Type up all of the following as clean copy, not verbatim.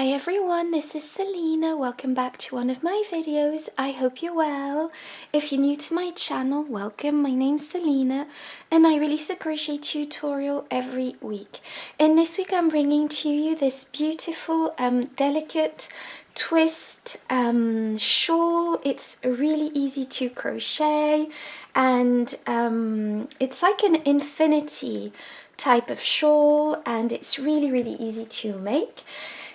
Hi everyone, this is Selina. Welcome back to one of my videos. I hope you're well. If you're new to my channel, welcome. My name's Selina and I release a crochet tutorial every week. And this week I'm bringing to you this beautiful delicate twist shawl. It's really easy to crochet and it's like an infinity type of shawl and it's really easy to make.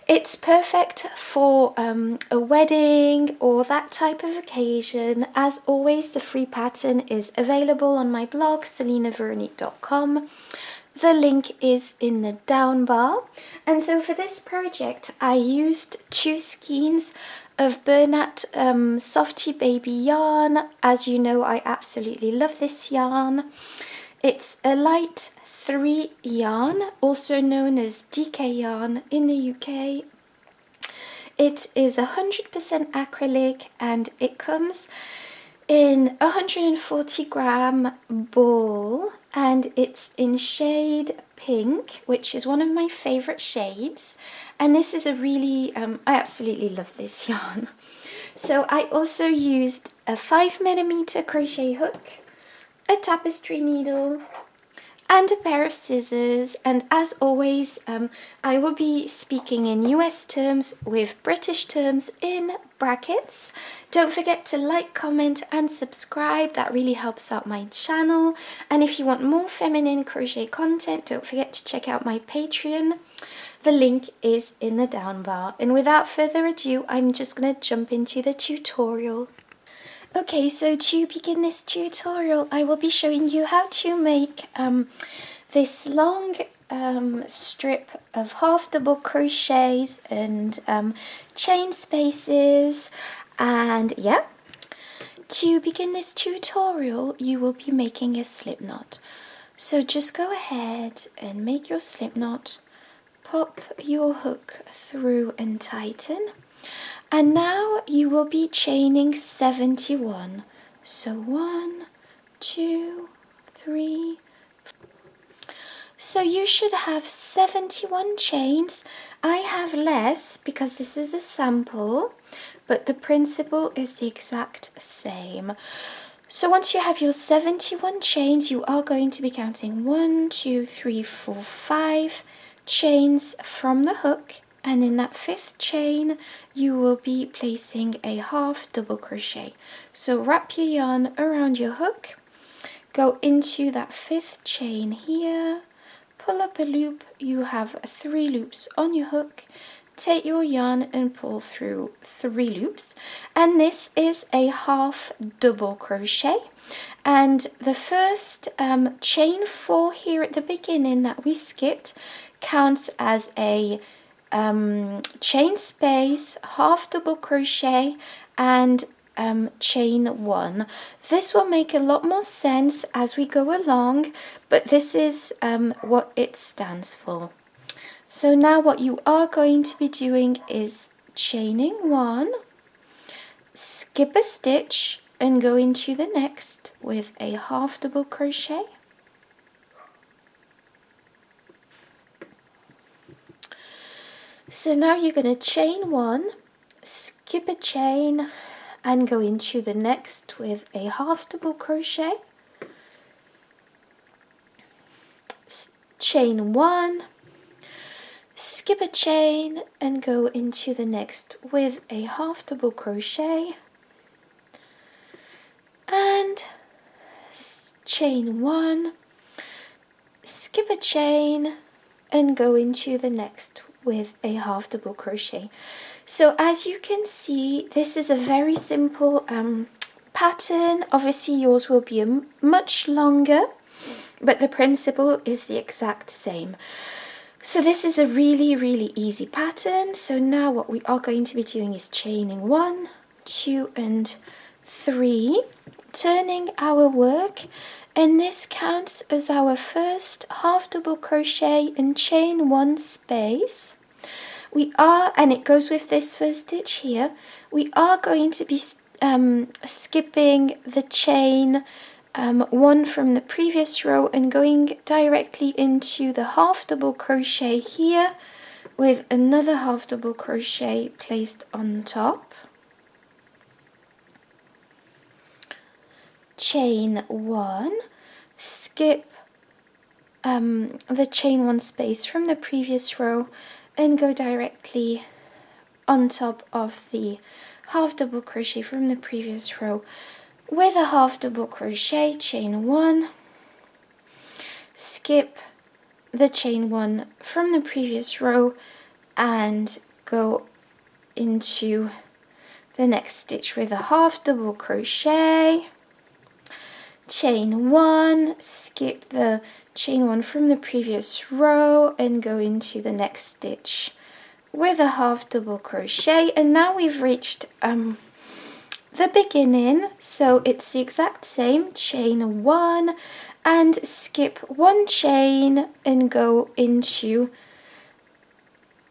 It's perfect for a wedding or that type of occasion. As always, the free pattern is available on my blog, selinaveronique.com. The link is in the down bar. And so for this project, I used 2 skeins of Bernat Softy Baby yarn. As you know, I absolutely love this yarn. It's a light 3 yarn, also known as DK yarn in the UK. It is 100% acrylic and it comes in a 140 gram ball and it's in shade pink, which is one of my favorite shades. And this is a really, I absolutely love this yarn. So I also used a 5mm crochet hook, a tapestry needle, and a pair of scissors. And as always, I will be speaking in US terms with British terms in brackets. Don't forget to like, comment and subscribe. That really helps out my channel. And if you want more feminine crochet content, don't forget to check out my Patreon. The link is in the down bar. And without further ado, I'm just going to jump into the tutorial. Okay, so to begin this tutorial, I will be showing you how to make this long strip of half double crochets and chain spaces. And yeah, to begin this tutorial, you will be making a slip knot. So just go ahead and make your slip knot, pop your hook through and tighten. And now you will be chaining 71. So 1, 2, 3. So you should have 71 chains. I have less because this is a sample, but the principle is the exact same. So once you have your 71 chains, you are going to be counting 1, 2, 3, 4, 5 chains from the hook. And in that 5th chain, you will be placing a half double crochet. So wrap your yarn around your hook, go into that 5th chain here, pull up a loop. You have 3 loops on your hook. Take your yarn and pull through 3 loops. And this is a half double crochet. And the first chain 4 here at the beginning that we skipped counts as a chain space, half double crochet and chain 1. This will make a lot more sense as we go along, but this is what it stands for. So now what you are going to be doing is chaining 1, skip a stitch and go into the next with a half double crochet. So now you're going to chain 1, skip a chain and go into the next with a half double crochet, chain 1, skip a chain and go into the next with a half double crochet, and chain 1, skip a chain and go into the next with a half double crochet. So as you can see, this is a very simple pattern. Obviously yours will be much longer, but the principle is the exact same. So this is a really easy pattern. So now what we are going to be doing is chaining 1, 2 and 3, turning our work, and this counts as our first half double crochet and chain 1 space. We are, and it goes with this first stitch here, we are going to be skipping the chain 1 from the previous row and going directly into the half double crochet here with another half double crochet placed on top, chain 1, skip the chain 1 space from the previous row and go directly on top of the half double crochet from the previous row with a half double crochet, chain 1, skip the chain 1 from the previous row and go into the next stitch with a half double crochet, chain 1, skip the chain 1 from the previous row and go into the next stitch with a half double crochet. And now we've reached the beginning, so it's the exact same, chain 1 and skip 1 chain and go into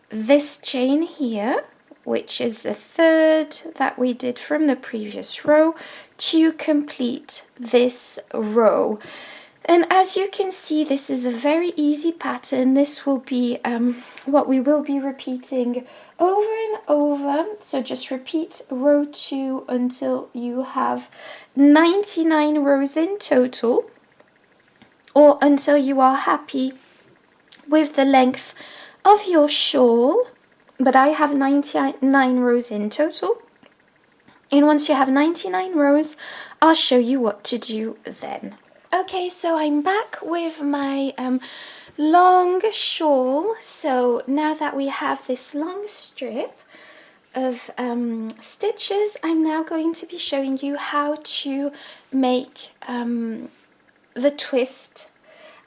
this chain here, which is the third that we did from the previous row, to complete this row. And as you can see, this is a very easy pattern. This will be what we will be repeating over and over. So just repeat row 2 until you have 99 rows in total, or until you are happy with the length of your shawl. But I have 99 rows in total. And once you have 99 rows, I'll show you what to do then. Okay, so I'm back with my long shawl. So now that we have this long strip of stitches, I'm now going to be showing you how to make the twist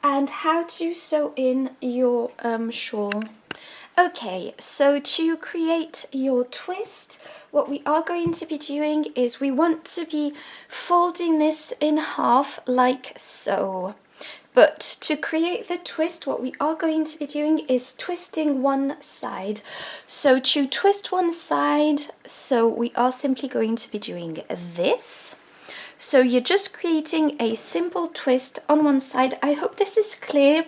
and how to sew in your shawl. Okay, so to create your twist, what we are going to be doing is we want to be folding this in half like so. But to create the twist, what we are going to be doing is twisting one side. So to twist one side, so we are simply going to be doing this. So you're just creating a simple twist on one side. I hope this is clear.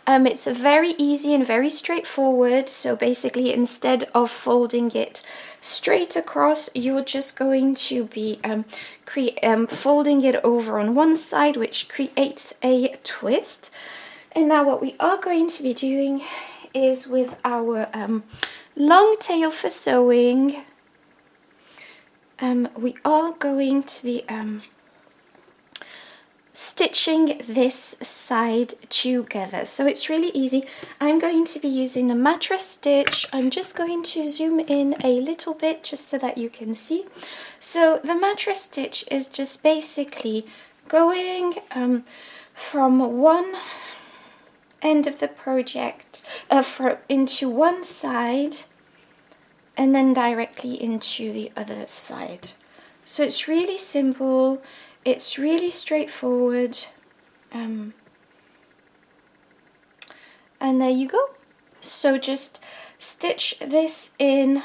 It's very easy and very straightforward. So basically, instead of folding it straight across, you're just going to be folding it over on one side, which creates a twist. And now what we are going to be doing is with our long tail for sewing, we are going to be stitching this side together. So it's really easy. I'm going to be using the mattress stitch. I'm just going to zoom in a little bit just so that you can see. So the mattress stitch is just basically going from one end of the project into one side and then directly into the other side. So it's really simple. It's really straightforward, and there you go. So just stitch this in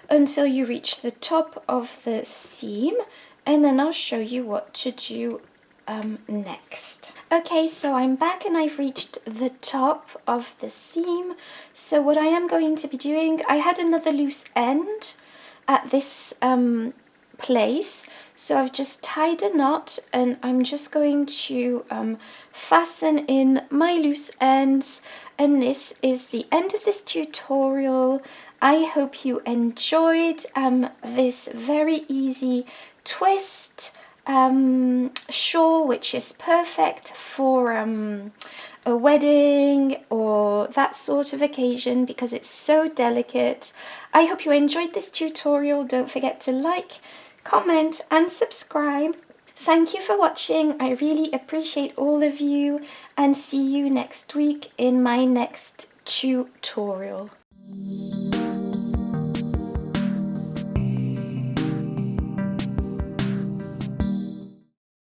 until you reach the top of the seam, and then I'll show you what to do next. Okay, so I'm back and I've reached the top of the seam. So what I am going to be doing, I had another loose end at this place. So I've just tied a knot and I'm just going to fasten in my loose ends, and this is the end of this tutorial. I hope you enjoyed this very easy twist shawl, which is perfect for a wedding or that sort of occasion because it's so delicate. I hope you enjoyed this tutorial. Don't forget to like, comment and subscribe. Thank you for watching. I really appreciate all of you, and see you next week in my next tutorial.